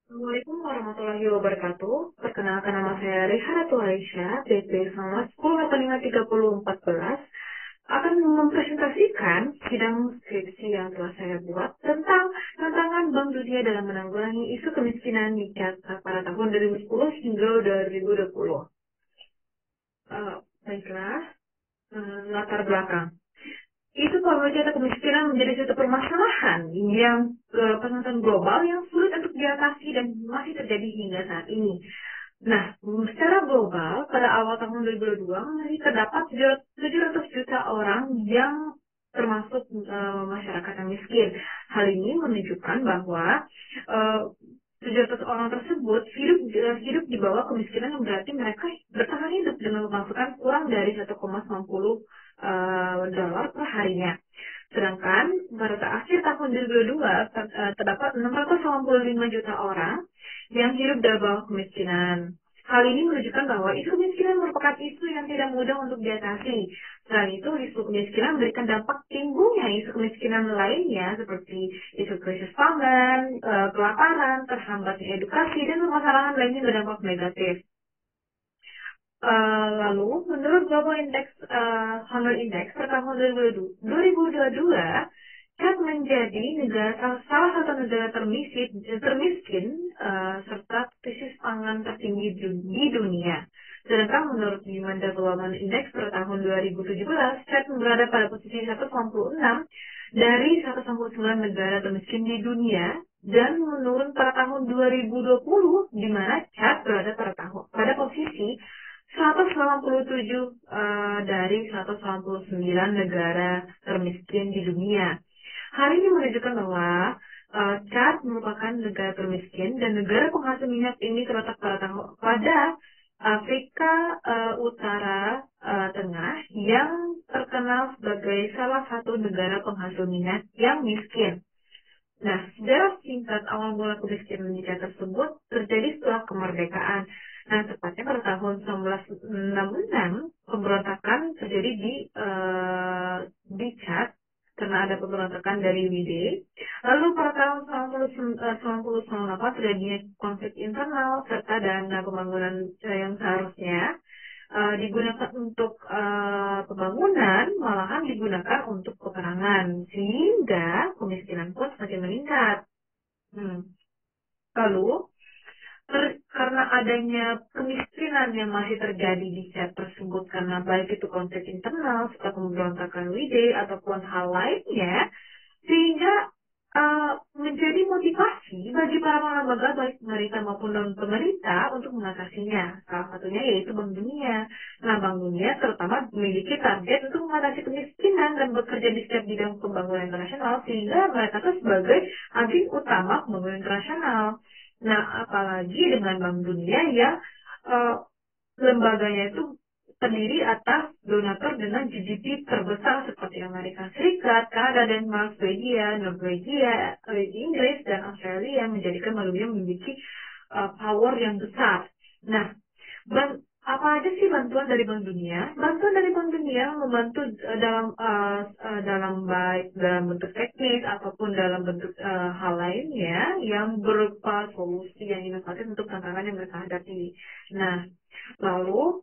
Assalamualaikum warahmatullahi wabarakatuh. Perkenalkan nama saya Rehanatu Aisyah, BP 10853014, akan mempresentasikan sidang skripsi yang telah saya buat tentang tantangan Bank Dunia dalam menanggulangi isu kemiskinan di Jakarta pada tahun 2010 hingga 2020. Baiklah, latar belakang. Itu poverty atau kemiskinan menjadi suatu permasalahan yang penonton global yang sulit untuk diatasi dan masih terjadi hingga saat ini. Nah, secara global, pada awal tahun 2022 masih terdapat 700 juta orang yang termasuk masyarakat yang miskin. Hal ini menunjukkan bahwa eh, 700 orang tersebut hidup di bawah kemiskinan yang berarti mereka bertahan hidup dengan pemasukan kurang dari 1,90 dolar per harinya. Sedangkan pada akhir tahun 2022 terdapat 685 juta orang yang hidup di bawah kemiskinan. Hal ini menunjukkan bahwa isu kemiskinan merupakan isu yang tidak mudah untuk diatasi. Selain itu, isu kemiskinan memberikan dampak timbulnya isu kemiskinan lainnya seperti isu krisis pangan, kelaparan, terhambatnya edukasi, dan permasalahan lainnya berdampak negatif. Lalu, menurut Global Hunger Index pada tahun 2022, Chad menjadi salah satu negara termiskin serta krisis pangan tertinggi di dunia. Sedangkan menurut Human Development Index pada tahun 2017, Chad berada pada posisi 196 dari 199 negara termiskin di dunia dan menurun pada tahun 2020 di mana Chad berada pada posisi 187 dari 189 negara termiskin di dunia. Hal ini menunjukkan bahwa Chad merupakan negara termiskin dan negara penghasil minyak ini terletak pada Afrika Utara Tengah yang terkenal sebagai salah satu negara penghasil minyak yang miskin. Nah, sejarah singkat awal mula kemiskinan Indonesia tersebut terjadi setelah kemerdekaan. Nah, tepatnya pada tahun 1966, pemberontakan terjadi di Chad karena ada pemberontakan dari WD. Lalu pada tahun 1998 terjadinya konflik internal serta dana pembangunan yang seharusnya digunakan untuk pembangunan malahan digunakan untuk peperangan sehingga kemiskinan pun semakin meningkat. Hmm. Lalu karena adanya kemiskinan yang masih terjadi di set tersebut karena baik itu konflik internal setelah pemberontakan WD ataupun hal lainnya sehingga menjadi motivasi bagi para lembaga baik pemerintah maupun non pemerintah untuk mengatasinya. Salah satunya yaitu Bank Dunia. Nah, Bank Dunia terutama memiliki target untuk mengatasi kemiskinan dan bekerja di setiap bidang pembangunan internasional sehingga mereka itu sebagai agen utama pembangunan internasional. Nah, apalagi dengan Bank Dunia yang uh, lembaganya itu terdiri atas donatur dengan GDP terbesar seperti Amerika Serikat, Kanada, Denmark, Swedia, Norwegia, Inggris, dan Australia yang menjadikan Bank Dunia memiliki power yang besar. Nah, apa aja sih bantuan dari Bank Dunia? Bantuan dari Bank Dunia membantu dalam bentuk teknis ataupun dalam bentuk hal lainnya yang berupa solusi yang inovatif untuk tantangan yang mereka hadapi. Nah, lalu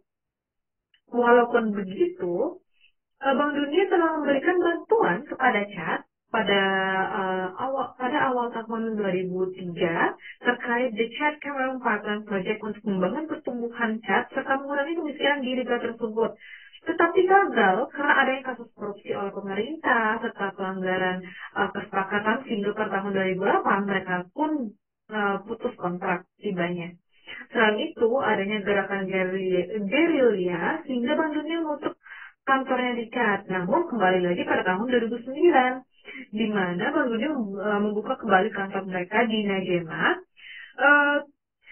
walaupun begitu, Bank Dunia telah memberikan bantuan kepada Chad pada awal tahun 2003 terkait The Chad Cameroon Pipeline Project untuk membangun pertumbuhan Chad serta mengurangi kemiskinan di negara tersebut. Tetapi gagal karena adanya kasus korupsi oleh pemerintah serta pelanggaran kesepakatan sehingga pada tahun 2008 mereka pun putus kontrak tibanya. Selain itu, adanya gerakan gerilya sehingga Bank Dunia menutup kantornya di Chad. Namun kembali lagi pada tahun 2009, di mana Bank Dunia membuka kembali kantor mereka di Najema eh,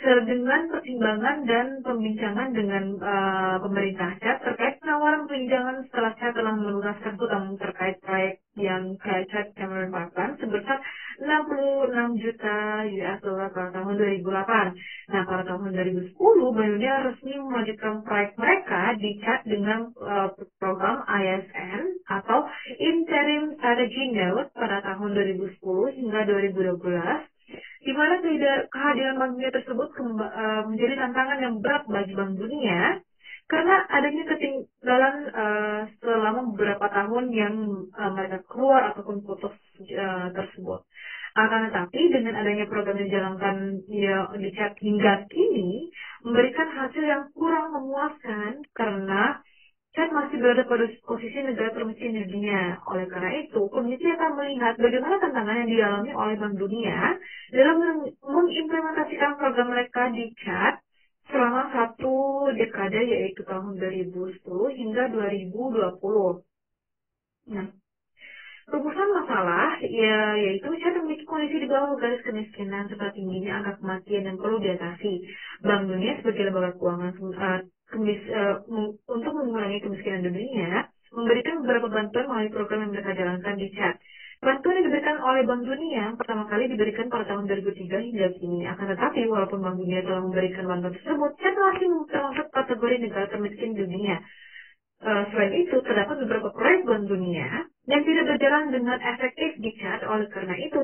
dengan pertimbangan dan pembincangan dengan pemerintah Chad terkait penawaran peninjauan setelah Chad telah melunaskan hutang terkait proyek yang Chad Cameron Pipeline sebesar 66 juta US dollar pada tahun 2008. Nah, pada tahun 2010, Bank Dunia resmi melanjutkan proyek mereka di Chad dengan program ISN atau Interim Strategy Note pada tahun 2010 hingga 2012 di mana kehadiran Bank Dunia tersebut menjadi tantangan yang berat bagi Bank Dunia karena adanya ketinggalan selama beberapa tahun yang mereka keluar ataupun putus tersebut. Akan tetapi dengan adanya program yang dijalankan ya, di chat hingga kini memberikan hasil yang kurang memuaskan karena Chad masih berada pada posisi negara termiskin di dunia. Oleh karena itu, komisi akan melihat bagaimana tantangan yang dialami oleh Bank Dunia dalam mengimplementasikan program mereka di Chad selama satu dekade yaitu tahun 2010 hingga 2020. Nah, rumusan masalah yaitu Chad memiliki kondisi di bawah garis kemiskinan serta tingginya angka kematian yang perlu diatasi. Bank Dunia sebagai lembaga keuangan untuk mengurangi kemiskinan di dunia memberikan beberapa bantuan melalui program yang mereka jalankan di Chad. Bantuan yang diberikan oleh Bank Dunia pertama kali diberikan pada tahun 2003 hingga kini. Akan tetapi, walaupun Bank Dunia telah memberikan bantuan tersebut, Chad masih termasuk kategori negara termiskin di dunia. Selain itu, terdapat beberapa proyek Bank Dunia yang tidak berjalan dengan efektif di Chad. Oleh karena itu,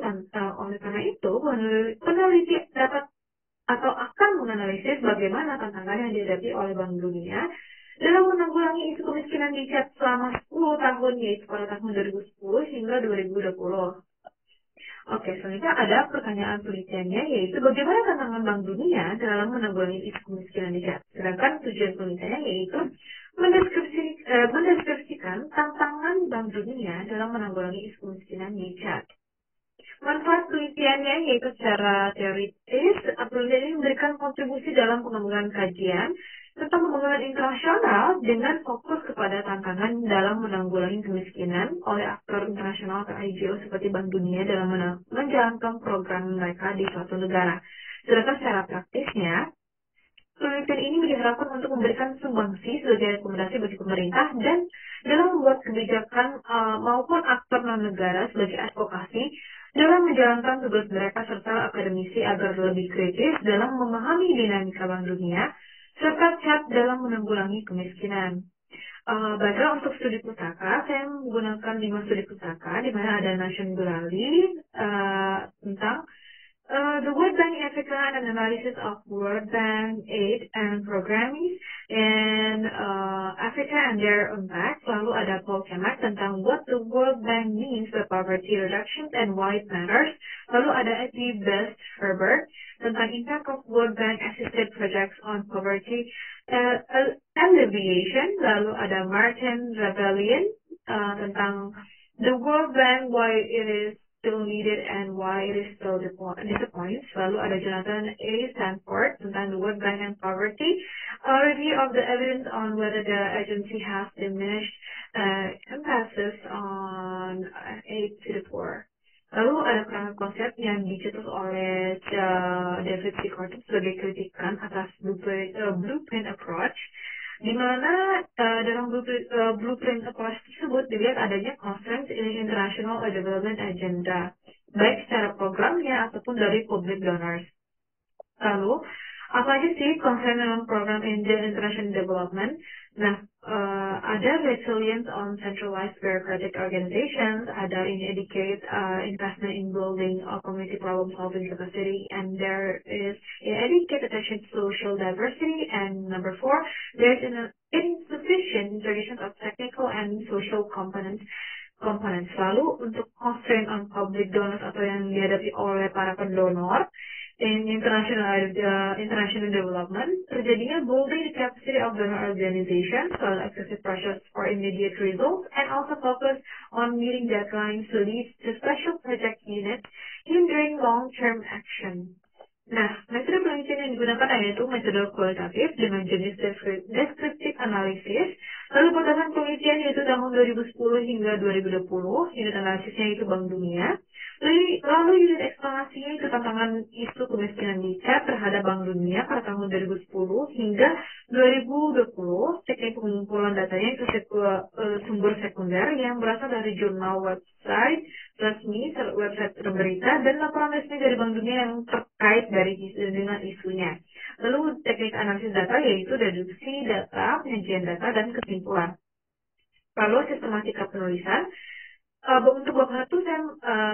peneliti dapat atau akan menganalisis bagaimana tantangan yang dihadapi oleh Bank Dunia dalam menanggulangi isu kemiskinan di Chad selama 10 tahun, yaitu pada tahun 2010 hingga 2020. Oke, selanjutnya ada pertanyaan penelitiannya, yaitu bagaimana tantangan Bank Dunia dalam menanggulangi isu kemiskinan di Chad. Sedangkan tujuan penelitiannya yaitu mendeskripsikan tantangan Bank Dunia dalam menanggulangi isu kemiskinan di Chad. Manfaat penelitiannya yaitu secara teoritis, penelitian ini memberikan kontribusi dalam pengembangan kajian tentang pembangunan internasional dengan fokus kepada tantangan dalam menanggulangi kemiskinan oleh aktor internasional atau IGO seperti Bank Dunia dalam menjalankan program mereka di suatu negara. Sedangkan secara praktisnya, penelitian ini diharapkan untuk memberikan sumbangsi sebagai rekomendasi bagi pemerintah dan dalam membuat kebijakan maupun aktor non-negara sebagai advokasi dalam menjalankan tugas mereka serta akademisi agar lebih kritis dalam memahami dinamika Bank Dunia serta Chad dalam menanggulangi kemiskinan. Background untuk studi pustaka, saya menggunakan 5 studi pustaka di mana ada Nation Gulali tentang the World Bank Africa and an analysis of World Bank aid and programming in Africa and their impact. Lalu ada Paul Kemak tentang what the World Bank means for poverty reduction and why it matters. Lalu ada Eti Best Herbert tentang impact of World Bank assisted projects on poverty alleviation. Lalu ada Martin Rebellion tentang the World Bank, why it is still needed and why it is still disappoints. Lalu ada Jonathan A. Sanford tentang the World Bank and poverty, a review of the evidence on whether the agency has diminished emphasis on aid to the poor. Lalu ada kerangka konsep yang dicetus oleh David C. Corton sebagai kritikan atas blueprint approach, di mana dalam blueprint approach tersebut dilihat adanya constraints in international development agenda, baik secara programnya ataupun dari public donors. Lalu, apa aja sih concern dalam program international development? Nah, ada resilience on centralized bureaucratic organizations, ada indicate investment in building a community problem solving capacity, and there is indicate attention to social diversity, and number 4, there is an insufficient integration of technical and social components. Lalu untuk constraint on public donors atau yang dihadapi oleh para pendonor in international development, terjadinya building the capacity of donor organizations, excessive pressures for immediate results, and also focus on meeting deadlines leads to special project units hindering long-term action. Nah, metode penelitian yang digunakan yaitu metode kualitatif dengan jenis deskriptif analisis. Lalu berdasarkan penelitian yaitu tahun 2010 hingga 2020, unit analisisnya itu Bank Dunia. Lalu unit eksplanasinya itu tantangan isu kemiskinan di Chad terhadap Bank Dunia pada tahun 2010 hingga 2020. Teknik pengumpulan datanya itu sumber sekunder yang berasal dari jurnal website resmi, website berita, dan laporan resmi dari Bank Dunia yang terkait dengan isunya. Lalu teknik analisis data yaitu deduksi data, penyajian data, dan kesimpulan. Lalu sistematika penulisan. Untuk bab 1 saya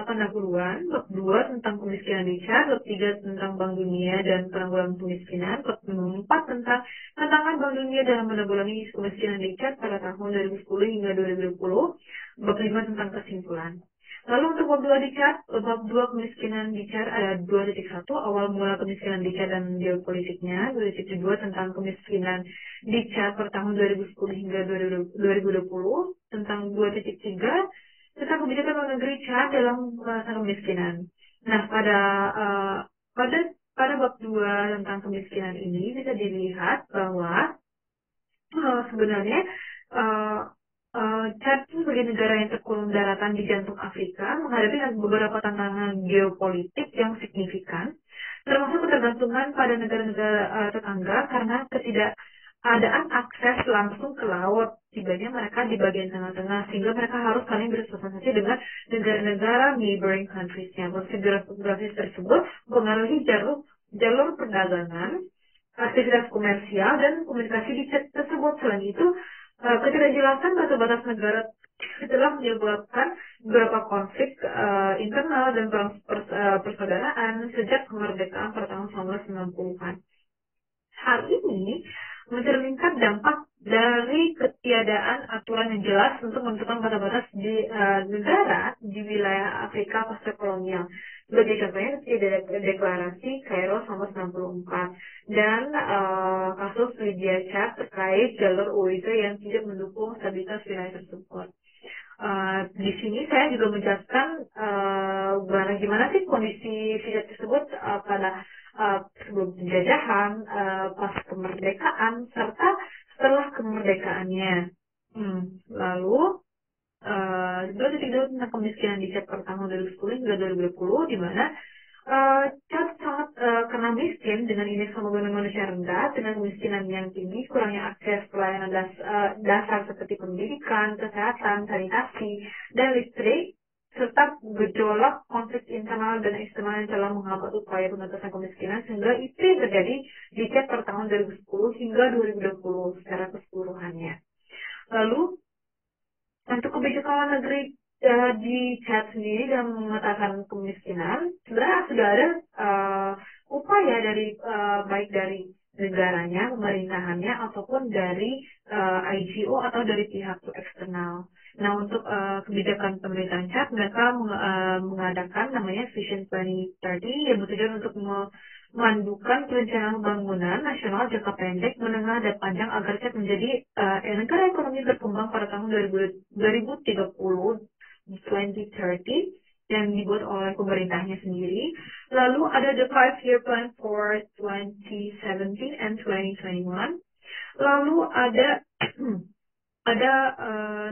pendahuluan, bab 2 tentang kemiskinan di Chad, bab 3 tentang Bank Dunia dan penanggulangan kemiskinan, bab 4 tentang tantangan Bank Dunia dalam menanggulangi kemiskinan di Chad pada tahun 2010 hingga 2020, bab 5 tentang kesimpulan. Lalu untuk bab 2 di Chad, bab 2 kemiskinan di Chad ada 2.1 awal mula kemiskinan di Chad dan geopolitiknya, 2.2 tentang kemiskinan di Chad per tahun 2010 hingga 2020, tentang 2.3 tentang kebijakan luar negeri Chad dalam pengurangan kemiskinan. Nah, uh, pada pada bab 2 tentang kemiskinan ini bisa dilihat bahwa sebenarnya uh, Chad itu sebagai negara yang terkurung daratan di jantung Afrika menghadapi beberapa tantangan geopolitik yang signifikan, termasuk ketergantungan pada negara-negara tetangga karena ketidakadaan akses langsung ke laut, tibanya mereka di bagian tengah-tengah, sehingga mereka harus saling bersosialisasi dengan negara-negara neighboring countries-nya. Posisi geografis tersebut mempengaruhi jalur perdagangan, aktivitas komersial dan komunikasi di chat tersebut. Selain itu, ketidakjelasan batas negara telah menyebabkan beberapa konflik internal dan persaudaraan sejak kemerdekaan pada tahun 1960-an. Hal ini mencerminkan dampak dari ketiadaan aturan yang jelas untuk menentukan batas-batas di negara di wilayah Afrika pasca kolonial. Sebagai contohnya, tidak deklarasi Kairo 1964 dan kasus Lydia Chat terkait jalur UIT yang tidak mendukung stabilitas wilayah tersebut. Di sini saya juga menjelaskan gimana sih kondisi visa tersebut pada sebelum penjajahan, pas kemerdekaan, serta setelah kemerdekaannya. Lalu, 2.2 tentang kemiskinan di Chad per tahun 2010 hingga 2020, di mana Chad sangat karena miskin dengan indeks pembangunan manusia rendah, dengan kemiskinan yang tinggi, kurangnya akses pelayanan dasar seperti pendidikan, kesehatan, sanitasi, dan listrik, serta gejolak konflik internal dan eksternal yang telah menghambat upaya pengentasan kemiskinan, sehingga itu yang terjadi di Chad per tahun 2010 hingga 2020 secara keseluruhannya. Lalu, untuk kebijakan luar negeri di Chad sendiri dalam mengatasi kemiskinan, sebenarnya sudah ada upaya dari baik dari negaranya, pemerintahannya, ataupun dari IGO atau dari pihak eksternal. Nah, untuk kebijakan pemerintahan Chad, mereka mengadakan namanya Vision 2030 yang bertujuan untuk memandukan perencanaan pembangunan nasional jangka pendek, menengah, dan panjang agar Chad menjadi negara ekonomi berkembang pada tahun 2030 yang dibuat oleh pemerintahnya sendiri. Lalu ada the 5-year plan for 2017 and 2021. Lalu ada ada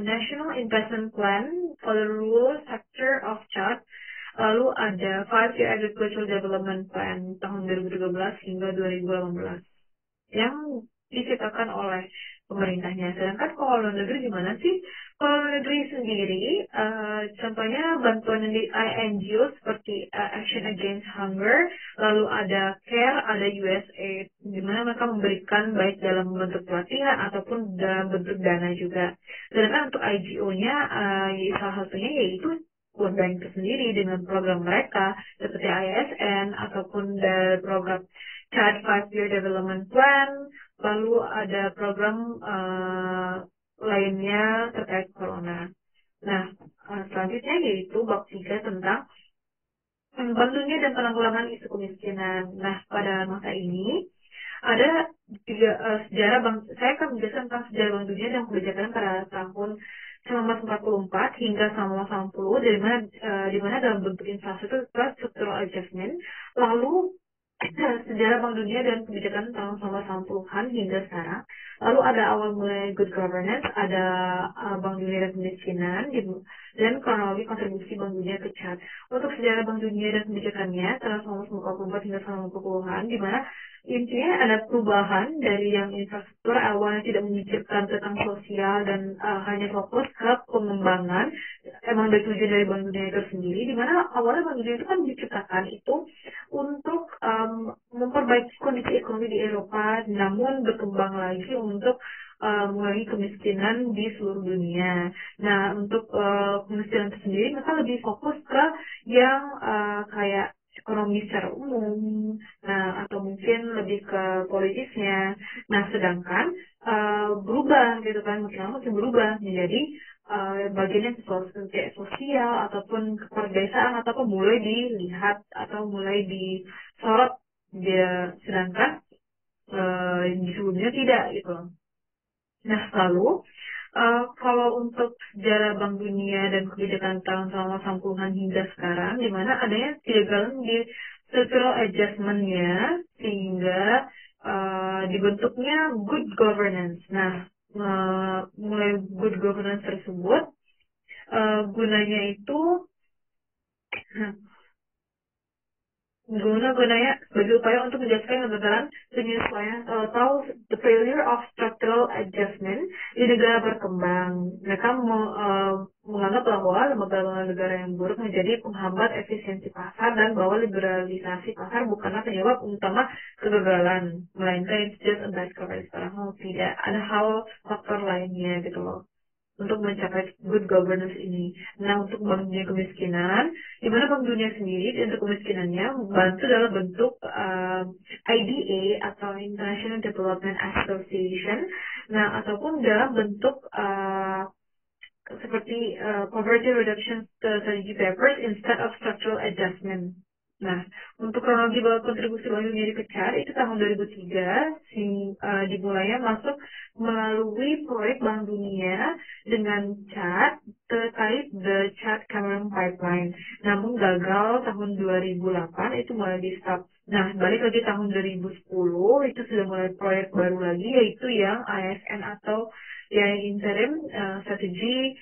National Investment Plan for the Rural Sector of Chad. Lalu ada 5-year Agricultural Development Plan tahun 2013 hingga 2018 yang diciptakan oleh pemerintahnya. Sedangkan kalau luar negeri gimana sih? Kalau luar negeri sendiri, contohnya bantuan di NGO seperti Action Against Hunger, lalu ada CARE, ada USAID, di mana mereka memberikan baik dalam bentuk pelatihan ataupun dalam bentuk dana juga. Sedangkan untuk IGO-nya, salah satunya yaitu World Bank sendiri dengan program mereka seperti ISN ataupun dari program Chad 5-year Development Plan, lalu ada program lainnya terkait corona. Nah, selanjutnya yaitu bab 3 tentang Bank Dunia dan penanggulangan isu kemiskinan. Nah, pada masa ini ada juga sejarah bank. Saya akan menjelaskan tentang sejarah Bank Dunia dan kebijakan pada tahun 1944 hingga 1980, di mana dalam bentuk infrastruktur structural adjustment, lalu sejarah Bank Dunia dan kebijakan tahun 1980-an hingga sekarang. Lalu ada awal mulai good governance, ada Bank Dunia dan kemiskinan, dan kronologi kontribusi Bank Dunia ke Chad. Untuk sejarah Bank Dunia dan kebijakannya tahun 1944 hingga 1990-an, di mana intinya ada perubahan dari yang infrastruktur awalnya tidak memikirkan tentang sosial dan hanya fokus ke pengembangan. Emang dari tujuan dari Bank Dunia itu sendiri, di mana awalnya Bank Dunia itu kan diciptakan itu untuk memperbaiki kondisi ekonomi di Eropa, namun berkembang lagi untuk mengurangi kemiskinan di seluruh dunia. Nah, untuk kemiskinan itu sendiri, mereka lebih fokus ke yang kayak ekonomi secara umum, nah atau mungkin lebih ke politisnya. Nah, sedangkan berubah gitu kan, makin lama makin berubah menjadi bagiannya kayak sosial ataupun keperdesaan ataupun mulai dilihat atau mulai disorot dia, sedangkan di sebelumnya tidak gitu. Nah, lalu kalau untuk sejarah Bank Dunia dan kebijakan tahun 80-an hingga sekarang, di mana adanya kegagalan di structural adjustment-nya sehingga dibentuknya good governance. Nah, mulai good governance tersebut gunanya itu guna-gunanya sebagai upaya untuk menjelaskan kegagalan penyesuaian atau the failure of structural adjustment di negara berkembang. Mereka menganggap bahwa lembaga negara yang buruk menjadi penghambat efisiensi pasar dan bahwa liberalisasi pasar bukanlah penyebab utama kegagalan, melainkan it's just a bad coverage. Padahal tidak, ada hal faktor lainnya gitu loh untuk mencapai good governance ini. Nah, untuk Bank Dunia Kemiskinan, di mana Bank Dunia sendiri untuk kemiskinannya membantu dalam bentuk IDA atau International Development Association, nah ataupun dalam bentuk seperti poverty reduction strategy papers instead of structural adjustment. Nah, untuk kronologi bahwa kontribusi Bank Dunia dipecah itu tahun 2003 dimulainya masuk melalui proyek Bank Dunia dengan CHAD terkait the CHAD Cameron Pipeline. Namun gagal tahun 2008 itu mulai di stop. Nah, balik lagi tahun 2010 itu sudah mulai proyek baru lagi yaitu yang ISN atau yang interim strategi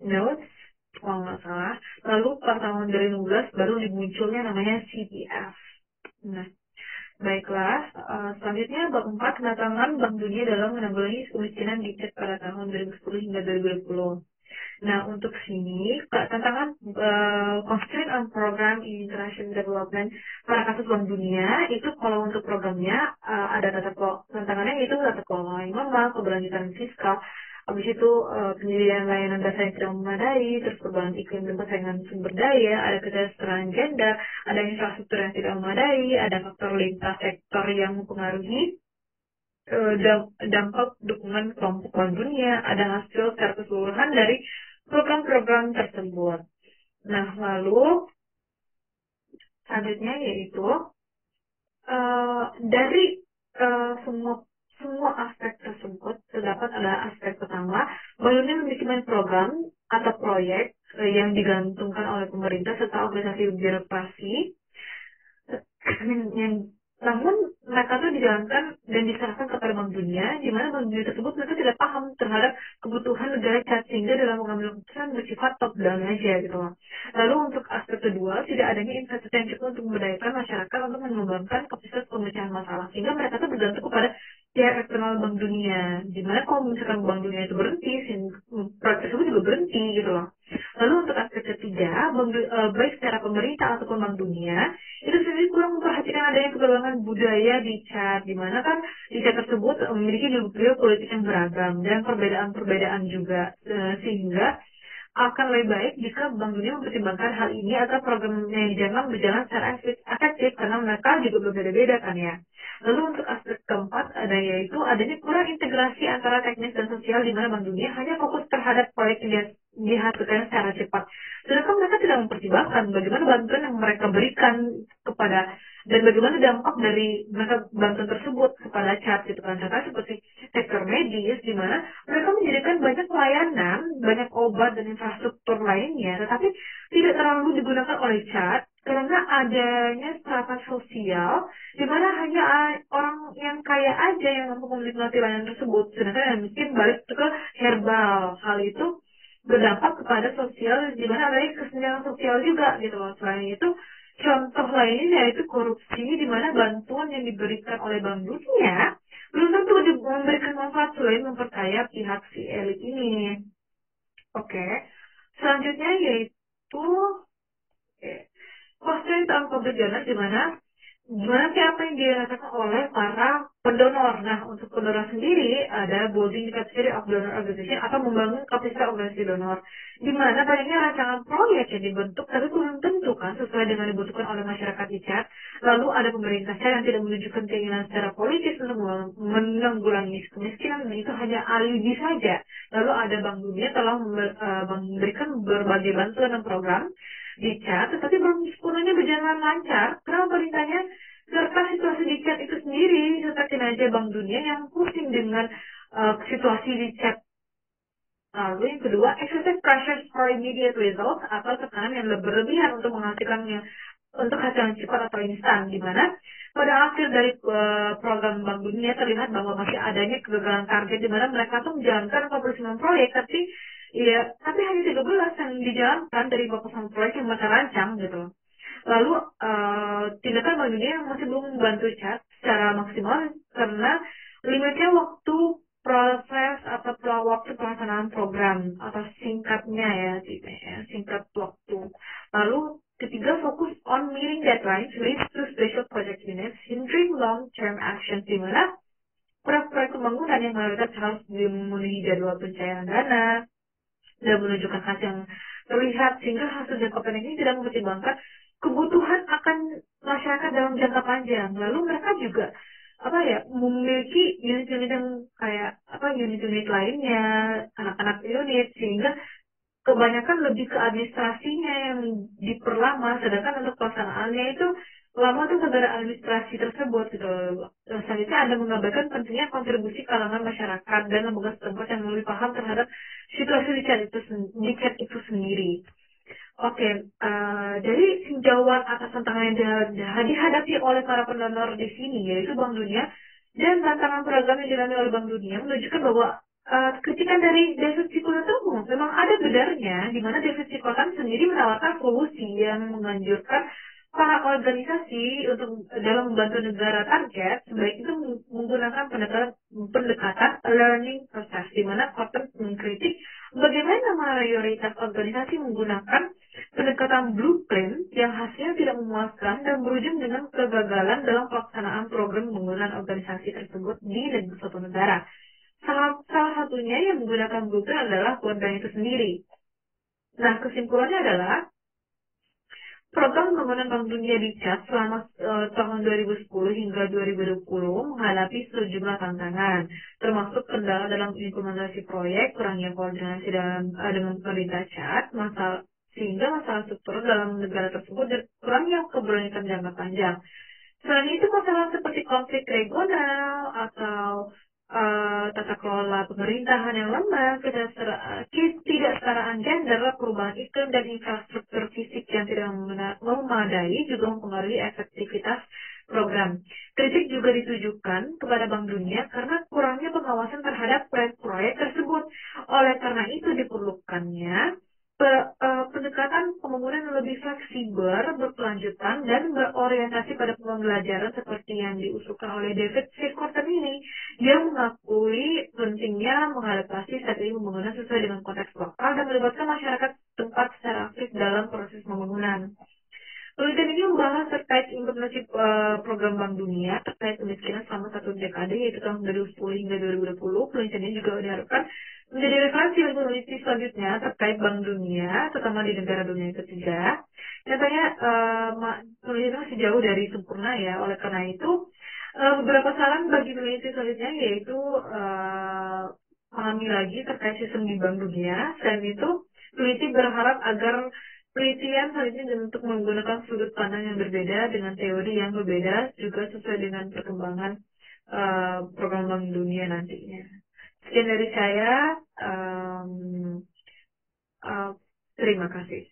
notes kalau nggak salah. Lalu pada tahun 2015 baru dimunculnya namanya CPF. Nah, baiklah, selanjutnya bab 4 kedatangan Bank Dunia dalam menanggulangi kemiskinan di CHAD pada tahun 2010 hingga 2020. Nah, untuk sini, tantangan constraint on program international development pada kasus Bank Dunia, itu kalau untuk programnya ada tantangannya itu tata kelola yang lemah, keberlanjutan fiskal, habis itu penyediaan layanan dasar yang tidak memadai, terus perubahan iklim dan persaingan sumber daya, ada ketersediaan gender, ada infrastruktur yang tidak memadai, ada faktor lintas sektor yang mempengaruhi dampak dukungan kelompok Bank Dunia, ada hasil secara keseluruhan dari program-program tersebut. Nah, lalu selanjutnya yaitu dari semua aspek tersebut terdapat adalah aspek pertama, Bank Dunia memiliki banyak program atau proyek yang digantungkan oleh pemerintah serta organisasi birokrasi yang namun mereka tuh dijalankan dan diserahkan kepada Bank Dunia, di mana Bank Dunia tersebut mereka tidak paham terhadap kebutuhan negara CHAD sehingga dalam mengambil keputusan bersifat top down aja gitu loh. Lalu untuk aspek kedua, tidak adanya infrastruktur yang cukup untuk memberdayakan masyarakat untuk mengembangkan kapasitas pemecahan masalah, sehingga mereka tuh bergantung kepada pihak eksternal Bank Dunia, di mana kalau misalkan Bank Dunia itu berhenti, proyek tersebut juga berhenti gitu loh. Lalu untuk aspek ketiga, baik secara pemerintah ataupun Bank Dunia itu sendiri kurang memperhatikan adanya keberagaman budaya di CHAD, di mana kan di CHAD tersebut memiliki budaya politik yang beragam dan perbedaan-perbedaan juga, sehingga akan lebih baik jika Bank Dunia mempertimbangkan hal ini agar program yang dijalankan berjalan secara efektif karena mereka juga berbeda-beda kan ya. Lalu untuk aspek keempat ada yaitu adanya kurang integrasi antara teknis dan sosial di mana Bank Dunia hanya fokus terhadap proyek yang dihasilkan secara cepat. Sedangkan mereka tidak mempertimbangkan bagaimana bantuan yang mereka berikan kepada dan bagaimana dampak dari mereka bantuan tersebut kepada CHAD gitu kan. Contohnya seperti sektor medis di mana mereka menyediakan banyak pelayanan, banyak obat dan infrastruktur lainnya, tetapi tidak terlalu digunakan oleh CHAD karena adanya strata sosial di mana hanya orang yang kaya aja yang mampu menikmati layanan tersebut, sedangkan yang miskin balik ke herbal. Hal itu berdampak kepada sosial di mana adanya kesenjangan sosial juga gitu loh. Selain itu, contoh lainnya yaitu korupsi di mana bantuan yang diberikan oleh Bank Dunia belum tentu memberikan manfaat selain memperkaya pihak si elit ini. Oke. Selanjutnya yaitu constraint on public donor di mana gimana sih apa yang dirasakan oleh para pendonor. Nah, untuk pendonor sendiri ada building the capacity of donor organization atau membangun kapasitas organisasi donor. Di mana banyaknya rancangan proyek yang dibentuk tapi belum tentu kan sesuai dengan dibutuhkan oleh masyarakat di Chad. Lalu ada pemerintah Chad yang tidak menunjukkan keinginan secara politis untuk menanggulangi kemiskinan dan itu hanya alibi saja. Lalu ada Bank Dunia telah memberikan berbagai bantuan dan program di Chad, tetapi belum sepenuhnya berjalan lancar karena pemerintahnya serta situasi di Chad itu sendiri serta kinerja Bank Dunia yang pusing dengan situasi di Chad. Lalu yang kedua, excessive pressure for immediate results atau tekanan yang berlebihan untuk menghasilkannya untuk hasil yang cepat atau instan, di mana pada akhir dari program Bank Dunia terlihat bahwa masih adanya kegagalan target di mana mereka tuh menjalankan 49 proyek, tapi hanya 13 yang dijalankan dari 49 proyek yang mereka rancang gitu. Lalu tindakan Bank Dunia yang masih belum membantu chat secara maksimal karena limitnya waktu proses atau waktu pelaksanaan program atau singkatnya ya, singkat waktu. Lalu ketiga, fokus on meeting deadlines leads to special project units, hindering long-term actions di mana proyek-proyek pembangunan yang mayoritas harus memenuhi jadwal pencairan dana dan menunjukkan hasil yang terlihat sehingga hasil jangka pendek ini tidak mempertimbangkan kebutuhan akan masyarakat dalam jangka panjang. Lalu mereka juga memiliki unit-unit yang kayak unit-unit lainnya, anak-anak unit sehingga kebanyakan lebih ke administrasinya yang diperlama, sedangkan untuk pelaksanaannya itu lama tuh gara administrasi tersebut gitu. Selanjutnya ada mengabaikan pentingnya kontribusi kalangan masyarakat dan lembaga setempat yang lebih paham terhadap situasi di chat itu sendiri. Oke, dari tinjauan atas tantangan yang dihadapi oleh para pendonor di sini, yaitu Bank Dunia, dan tantangan program yang dilalui oleh Bank Dunia menunjukkan bahwa kritikan dari David Sikotan memang ada benarnya, di mana David Sikotan sendiri menawarkan solusi yang menganjurkan para organisasi untuk dalam membantu negara target, sebaik itu menggunakan pendekatan learning process, di mana Cotton mengkritik bagaimana mayoritas organisasi menggunakan pendekatan blueprint yang hasilnya tidak memuaskan dan berujung dengan kegagalan dalam pelaksanaan program pembangunan organisasi tersebut di suatu negara. Salah satunya yang menggunakan blueprint adalah World Bank itu sendiri. Nah, kesimpulannya adalah program pembangunan Bank Dunia di Chad selama tahun 2010 hingga 2020 menghadapi sejumlah tantangan, termasuk kendala dalam implementasi proyek, kurangnya koordinasi dengan pemerintah Chad, sehingga masalah struktural dalam negara tersebut dan kurangnya keberlanjutan jangka panjang. Selain itu, masalah seperti konflik regional atau tata kelola pemerintahan yang lemah, ketidaksetaraan gender, perubahan iklim, dan infrastruktur fisik yang tidak memadai juga mempengaruhi efektivitas program. Kritik juga ditujukan kepada Bank Dunia karena kurangnya pengawasan terhadap proyek-proyek tersebut. Oleh karena itu diperlukannya pendekatan pembangunan yang lebih fleksibel, berkelanjutan, dan berorientasi pada pembelajaran seperti yang diusulkan oleh David C. Corton ini, yang mengakui pentingnya mengadaptasi strategi pembangunan sesuai dengan konteks lokal dan melibatkan masyarakat tempat secara aktif dalam proses pembangunan. Penelitian ini membahas terkait implementasi program Bank Dunia terkait kemiskinan selama satu dekade, yaitu tahun 2010 hingga 2020. Penelitian ini juga diharapkan menjadi referensi untuk peneliti selanjutnya terkait Bank Dunia, terutama di negara dunia ketiga. Nyatanya penelitian masih jauh dari sempurna ya, oleh karena itu beberapa saran bagi peneliti selanjutnya yaitu pahami lagi terkait sistem di Bank Dunia. Selain itu, peneliti berharap agar penelitian selanjutnya untuk menggunakan sudut pandang yang berbeda dengan teori yang berbeda juga sesuai dengan perkembangan program Bank Dunia nantinya. Sekian dari saya. Um, terima kasih.